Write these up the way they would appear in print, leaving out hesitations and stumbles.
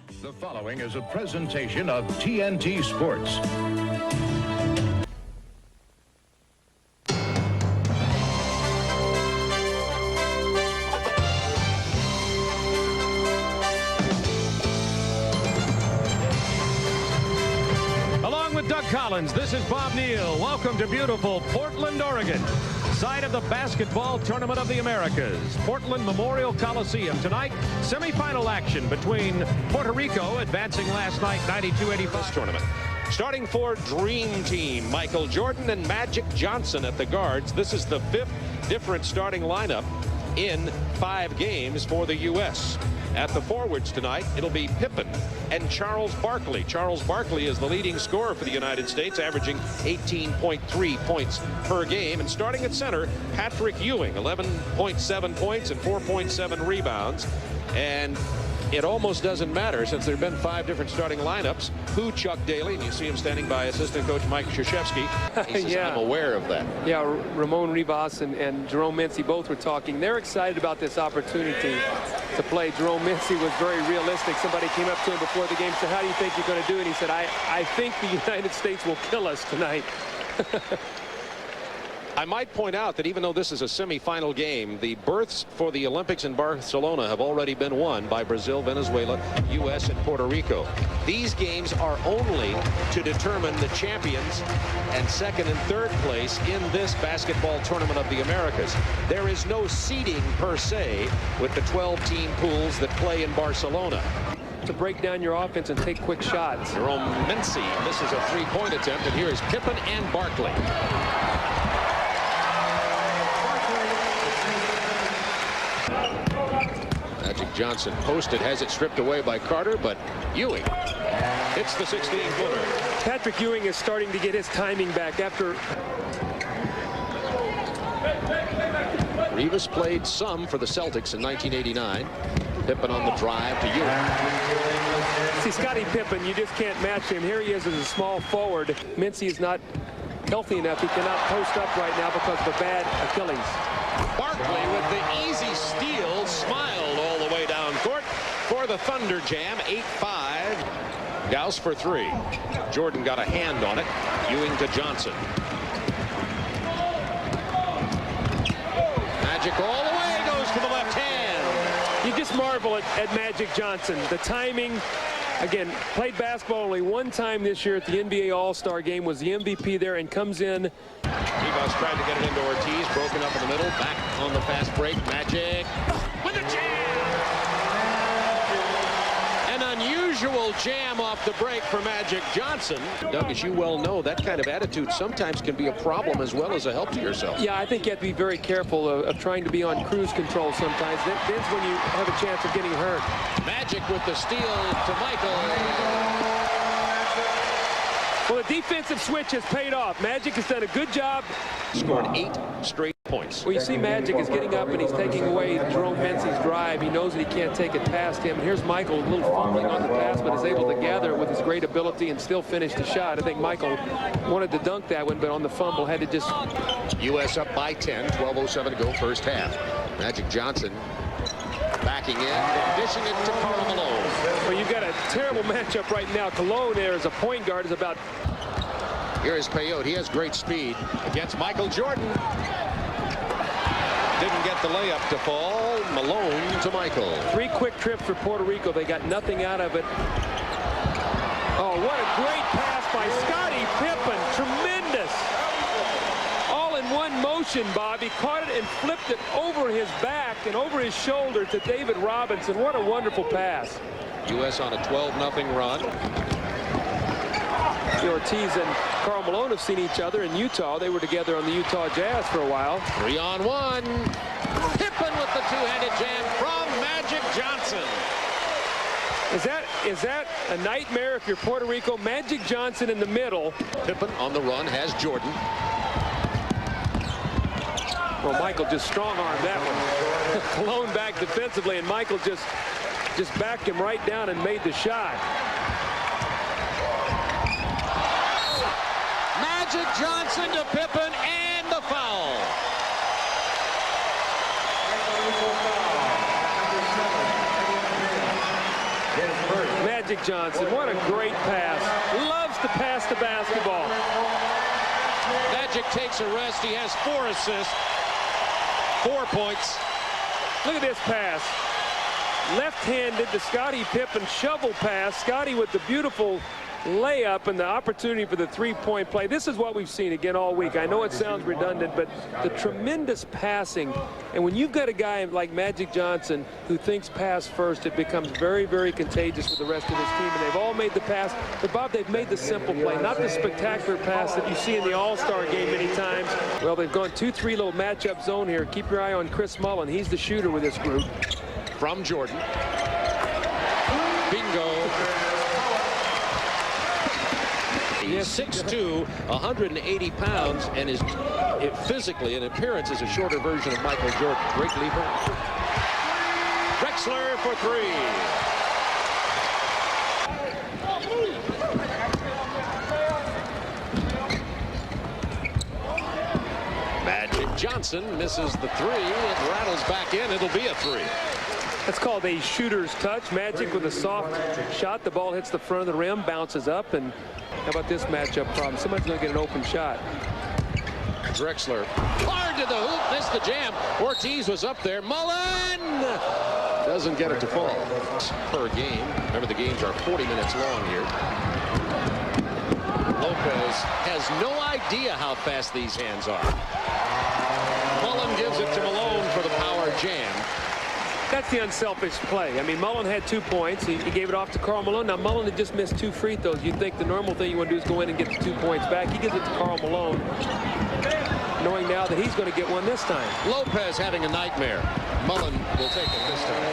The following is a presentation of TNT Sports. Along with Doug Collins, this is Bob Neal. Welcome to beautiful Portland, Oregon, site of the Basketball Tournament of the Americas. Portland Memorial Coliseum. Tonight, semifinal action between Puerto Rico, advancing last night 92-85 tournament. Starting for Dream Team, Michael Jordan and Magic Johnson at the guards. This is the fifth different starting lineup in 5 games for the U.S. At the forwards tonight, it'll be Pippen and Charles Barkley. Charles Barkley is the leading scorer for the United States, averaging 18.3 points per game. And starting at center, Patrick Ewing, 11.7 points and 4.7 rebounds. And it almost doesn't matter, since there have been 5 different starting lineups, who Chuck Daly, and you see him standing by assistant coach Mike Krzyzewski. He says, Yeah. I'm aware of that. Yeah, Ramon Rivas and Jerome Mincy both were talking. They're excited about this opportunity to play. Jerome Mincy was very realistic. Somebody came up to him before the game and said, how do you think you're going to do it? He said, I think the United States will kill us tonight. I might point out that even though this is a semifinal game, the berths for the Olympics in Barcelona have already been won by Brazil, Venezuela, U.S., and Puerto Rico. These games are only to determine the champions and second and third place in this basketball tournament of the Americas. There is no seeding per se with the 12-team pools that play in Barcelona. To break down your offense and take quick shots. Jerome Mincy misses a three-point attempt, and here is Pippen and Barkley. Magic Johnson posted, has it stripped away by Carter, but Ewing hits the 16-footer. Patrick Ewing is starting to get his timing back after. Rivas played some for the Celtics in 1989. Pippen on the drive to Ewing. See, Scottie Pippen, you just can't match him. Here he is as a small forward. Mincy is not healthy enough. He cannot post up right now because of a bad Achilles. Barkley with the easy steal, smiled all the way down court for the Thunder Jam. 8-5. Gauss for 3. Jordan got a hand on it. Ewing to Johnson. Magic all the way, goes to the left hand. You just marvel at Magic Johnson. The timing. Again, played basketball only one time this year at the NBA All-Star game, was the MVP there, and comes in. Rivas tried to get it into Ortiz, broken up in the middle, back on the fast break. Magic with a jam! An unusual jam off the break for Magic Johnson. Doug, as you well know, that kind of attitude sometimes can be a problem as well as a help to yourself. Yeah, I think you have to be very careful of trying to be on cruise control sometimes. That's when you have a chance of getting hurt. Magic with the steal to Michael. Well, the defensive switch has paid off. Magic has done a good job. Scored 8 straight points. Well, you see Magic is getting up and he's taking away Jerome Mincy's drive. He knows that he can't take it past him. Here's Michael, a little fumbling on the pass, but is able to gather it with his great ability and still finish the shot. I think Michael wanted to dunk that one, but on the fumble had to just... U.S. up by 10, 12:07 to go first half. Magic Johnson backing in, dishing it to Karl Malone. Well, you've got a terrible matchup right now. Cologne there as a point guard is about... Here is Peyote. He has great speed against Michael Jordan. Didn't get the layup to fall. Malone to Michael. 3 quick trips for Puerto Rico. They got nothing out of it. Oh, what a great pass by Scottie Pippen. Tremendous. All in one motion, Bob. He caught it and flipped it over his back and over his shoulder to David Robinson. What a wonderful pass. U.S. on a 12-0 run. Ortiz and Karl Malone have seen each other in Utah. They were together on the Utah Jazz for a while. 3-on-1. Pippen with the two-handed jam from Magic Johnson. Is that a nightmare if you're Puerto Rico? Magic Johnson in the middle. Pippen on the run has Jordan. Well, Michael just strong-armed that one. Cologne back defensively, and Michael just backed him right down and made the shot. Magic Johnson to Pippen and the foul. Magic Johnson. What a great pass. Loves to pass the basketball. Magic takes a rest. He has 4 assists, 4 points. Look at this pass. Left-handed to Scottie Pippen, shovel pass. Scottie with the beautiful layup and the opportunity for the three-point play. This is what we've seen again all week. I know it sounds redundant, but the tremendous passing. And when you've got a guy like Magic Johnson who thinks pass first, it becomes very, very contagious for the rest of his team. And they've all made the pass. But, Bob, they've made the simple play, not the spectacular pass that you see in the All-Star game many times. Well, they've gone 2-3 little matchup zone here. Keep your eye on Chris Mullin. He's the shooter with this group. From Jordan. Bingo. He's 6'2", 180 pounds, and is physically in appearance is a shorter version of Michael Jordan. Great leaper. Drexler for 3. Magic Johnson misses the 3. It rattles back in. It'll be a 3. That's called a shooter's touch. Magic with a soft shot. The ball hits the front of the rim, bounces up, and how about this matchup problem? Somebody's going to get an open shot. Drexler hard to the hoop, missed the jam. Ortiz was up there. Mullin doesn't get it to fall. Per game. Remember, the games are 40 minutes long here. Lopez has no idea how fast these hands are. Mullin gives it to Malone for the power jam. That's the unselfish play. I mean, Mullin had 2 points. He gave it off to Karl Malone. Now, Mullin had just missed 2 free throws. You'd think the normal thing you want to do is go in and get the 2 points back. He gives it to Karl Malone, knowing now that he's going to get one this time. Lopez having a nightmare. Mullin will take it this time.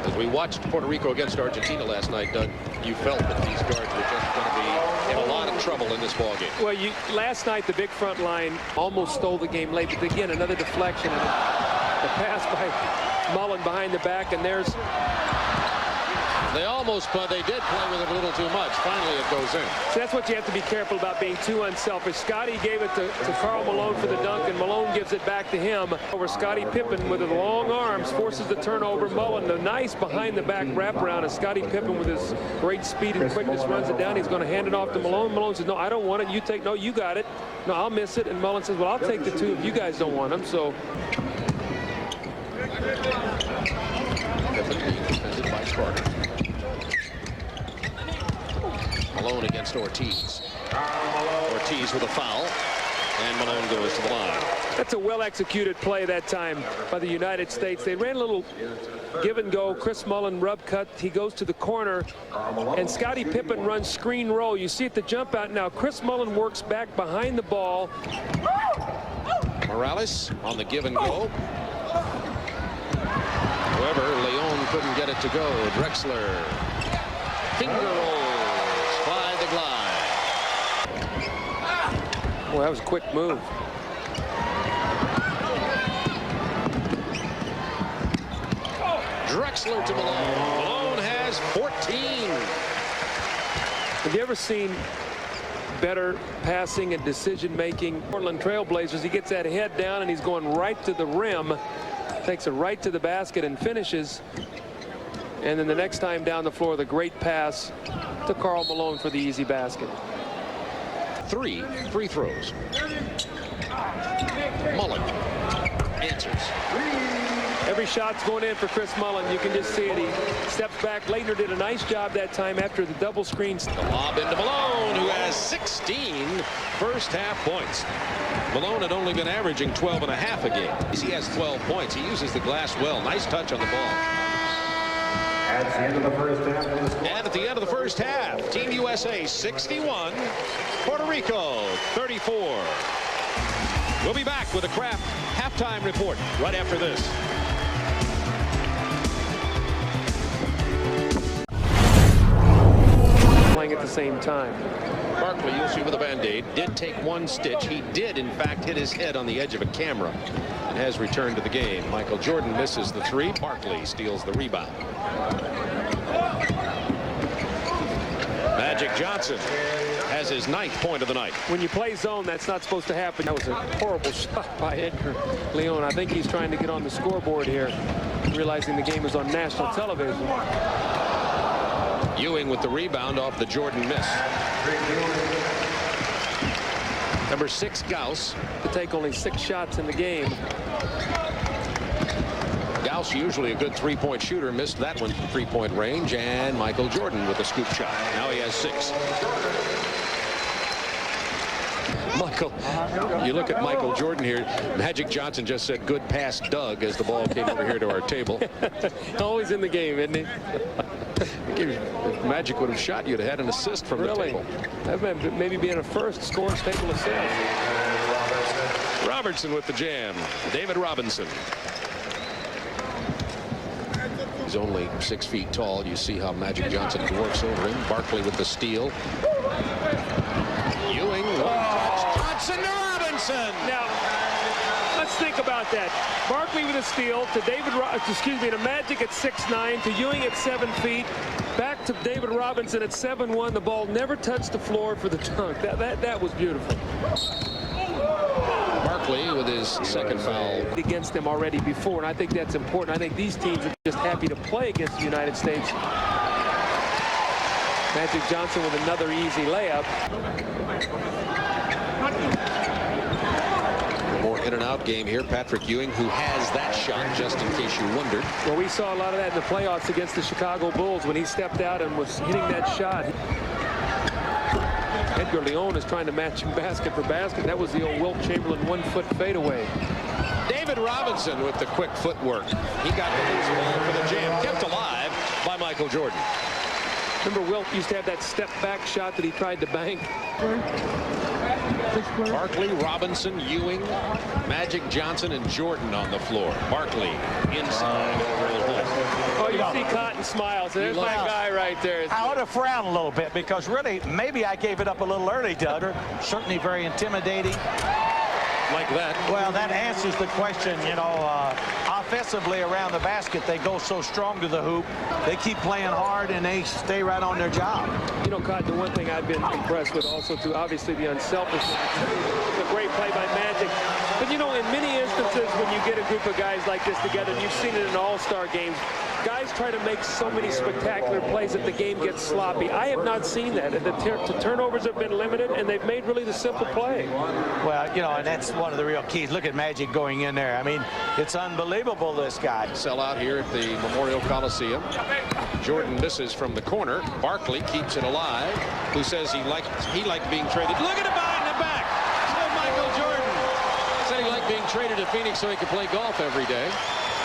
As we watched Puerto Rico against Argentina last night, Doug, you felt that these guards were just going to be in a lot of trouble in this ballgame. Well, last night the big front line almost stole the game late, but again, another deflection and the pass by Mullin behind the back, and there's... They did play with it a little too much. Finally, it goes in. So that's what you have to be careful about, being too unselfish. Scottie gave it to Karl Malone for the dunk, and Malone gives it back to him. Over Scottie Pippen with the long arms forces the turnover. Mullin, the nice behind-the-back wraparound, and Scottie Pippen with his great speed and quickness runs it down. He's going to hand it off to Malone. Malone says, no, I don't want it. You take, no, you got it. No, I'll miss it. And Mullin says, well, I'll take the 2 if you guys don't want them. So... Defended by Carter. Malone against Ortiz. Ortiz with a foul, and Malone goes to the line. That's a well-executed play that time by the United States. They ran a little give and go. Chris Mullin rub cut. He goes to the corner, and Scottie Pippen runs screen roll. You see it the jump out now. Chris Mullin works back behind the ball. Morales on the give and go. However, Leon couldn't get it to go. Drexler. Finger rolls by the glide. Well, that was a quick move. Drexler to Malone. Malone has 14. Have you ever seen better passing and decision-making? Portland Trailblazers, he gets that head down, and he's going right to the rim. Takes it right to the basket and finishes. And then the next time down the floor, the great pass to Karl Malone for the easy basket. 3 free throws. Mullin answers. Every shot's going in for Chris Mullin. You can just see it. He steps back. Leitner did a nice job that time after the double screen. The lob into Malone, who has 16 first-half points. Malone had only been averaging 12 and a half a game. He has 12 points. He uses the glass well. Nice touch on the ball. At the end of the first half. And at the end of the first half, Team USA 61, Puerto Rico 34. We'll be back with a Kraft halftime report right after this. Playing at the same time. Barkley, you'll see with a Band-Aid, did take 1 stitch. He did, in fact, hit his head on the edge of a camera and has returned to the game. Michael Jordan misses the 3. Barkley steals the rebound. Magic Johnson has his 9th point of the night. When you play zone, that's not supposed to happen. That was a horrible shot by Edgar Leon. I think he's trying to get on the scoreboard here. realizing the game is on national television. Ewing with the rebound off the Jordan miss. Number 6, Gauss. To take only 6 shots in the game. Gauss, usually a good three-point shooter, missed that one from three-point range, and Michael Jordan with a scoop shot. Now he has 6. Michael, you look at Michael Jordan here. Magic Johnson just said, "Good pass, Doug," as the ball came over here to our table. Always in the game, isn't he? If Magic would have shot, you'd have had an assist from the table. That might maybe being a first scoring stable assist. Robertson with the jam. David Robinson. He's only 6 feet tall. You see how Magic Johnson dwarfs over him. Barkley with the steal. Ewing. Johnson to Robinson. Now, let's think about that. Barkley with a steal to to Magic at 6'9", to Ewing at 7 feet, back to David Robinson at 7'1". The ball never touched the floor for the dunk. That was beautiful. Barkley with his second foul. Against them already before, and I think that's important. I think these teams are just happy to play against the United States. Magic Johnson with another easy layup. More in and out game here. Patrick Ewing, who has that shot, just in case you wondered. Well, we saw a lot of that in the playoffs against the Chicago Bulls when he stepped out and was hitting that shot. Edgar Leon is trying to match him basket for basket. That was the old Wilt Chamberlain 1-foot fadeaway. David Robinson with the quick footwork. He got the loose ball for the jam, kept alive by Michael Jordan. Remember, Wilt used to have that step-back shot that he tried to bank. Barkley, Robinson, Ewing, Magic Johnson, and Jordan on the floor. Barkley inside. Oh, you see Cotton smiles. There's my guy right there. I ought to frown a little bit because really, maybe I gave it up a little early, Doug. Certainly very intimidating. Like that. Well, that answers the question, you know, offensively around the basket, they go so strong to the hoop. They keep playing hard and they stay right on their job. You know, Cotton, the one thing I've been impressed with also, too, obviously the unselfishness. A great play by Magic. But, you know, in many instances when you get a group of guys like this together, and you've seen it in all-star games, guys try to make so many spectacular plays that the game gets sloppy. I have not seen that. The turnovers have been limited, and they've made really the simple play. Well, you know, and that's one of the real keys. Look at Magic going in there. I mean, it's unbelievable, this guy. Sell out here at the Memorial Coliseum. Jordan misses from the corner. Barkley keeps it alive. Who says he liked being traded. Look at him behind the back. So Michael Jordan said he liked being traded to Phoenix so he could play golf every day.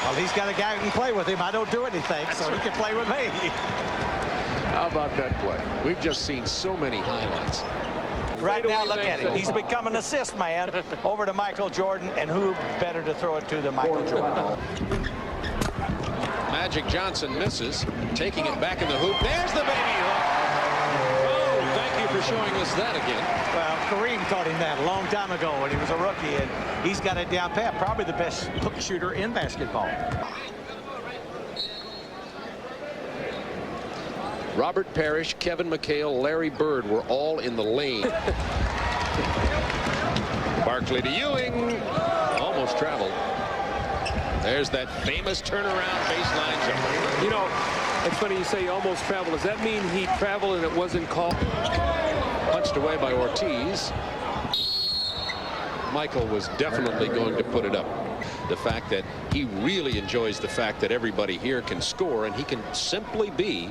Well, he's got a guy who can play with him. I don't do anything, so he can play with me. How about that play? We've just seen so many highlights. Right now, look at him. He's become an assist man over to Michael Jordan, and who better to throw it to than Michael Jordan? Magic Johnson misses, taking it back in the hoop. There's the baby hook. Oh, thank you for showing us that again. Well, Kareem taught him that a long time ago when he was a rookie, and he's got it down pat. Probably the best hook shooter in basketball. Robert Parrish, Kevin McHale, Larry Bird were all in the lane. Barkley to Ewing. Almost traveled. There's that famous turnaround baseline jumper. You know, it's funny you say he almost traveled. Does that mean he traveled and it wasn't called? Punched away by Ortiz. Michael was definitely going to put it up. The fact that he really enjoys the fact that everybody here can score and he can simply be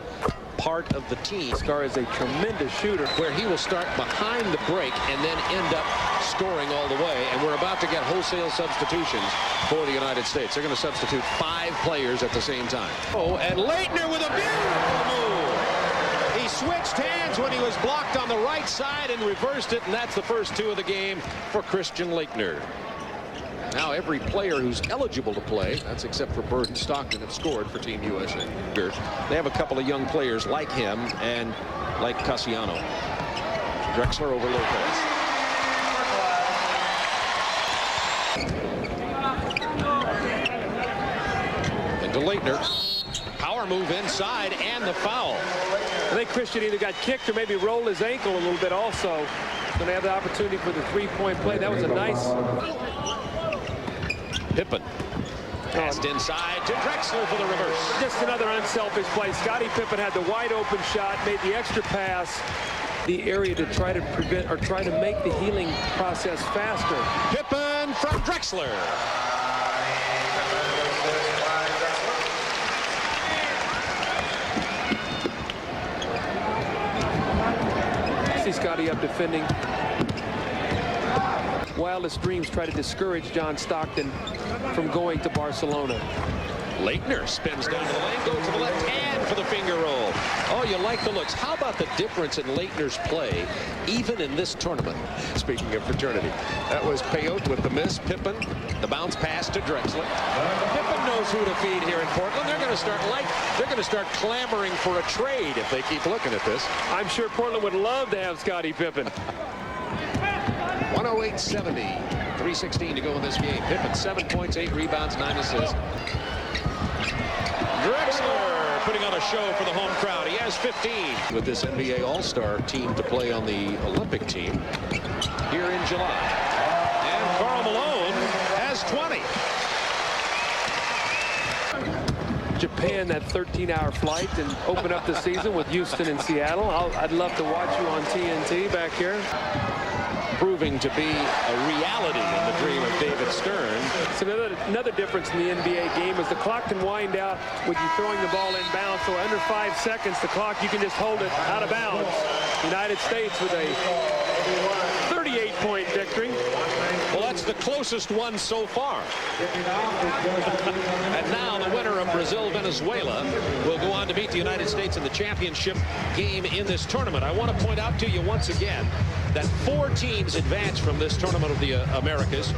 part of the team. Scar is a tremendous shooter. Where he will start behind the break and then end up scoring all the way. And we're about to get wholesale substitutions for the United States. They're going to substitute 5 players at the same time. Oh, and Laettner with a beautiful move. He switched hands when he was blocked on the right side and reversed it, and that's the first 2 of the game for Christian Laettner. Now every player who's eligible to play, that's except for Bird and Stockton, have scored for Team USA. They have a couple of young players like him and like Cassiano. Drexler over Lopez. And to Laettner. Power move inside and the foul. I think Christian either got kicked or maybe rolled his ankle a little bit also. Going to have the opportunity for the 3-point play. That was a nice... Pippen Passed inside to Drexler for the reverse. Just another unselfish play. Scottie Pippen had the wide open shot, made the extra pass. The area to try to prevent or try to make the healing process faster. Pippen from Drexler. See Scottie up defending. Wildest dreams try to discourage John Stockton from going to Barcelona. Leitner spins down to the lane, goes to the left hand for the finger roll. Oh, you like the looks. How about the difference in Leitner's play, even in this tournament? Speaking of fraternity, that was Peyote with the miss. Pippen, the bounce pass to Drexler. Pippen knows who to feed here in Portland. They're going to start clamoring for a trade if they keep looking at this. I'm sure Portland would love to have Scottie Pippen. 108-70, 3:16 to go in this game. Pippen 7 points, 8 rebounds, 9 assists. Drexler putting on a show for the home crowd. He has 15. With this NBA All-Star team to play on the Olympic team here in July. And Karl Malone has 20. Japan, that 13-hour flight, and open up the season with Houston and Seattle. I'd love to watch you on TNT back here. Proving to be a reality in the dream of David Stern. So another difference in the NBA game is the clock can wind out with you throwing the ball inbounds. So under 5 seconds, the clock, you can just hold it out of bounds. United States with a 38-point victory. Well, that's the closest one so far. And now the winner of Brazil-Venezuela will go on to beat the United States in the championship game in this tournament. I want to point out to you once again that 4 teams advance from this tournament of the Americas.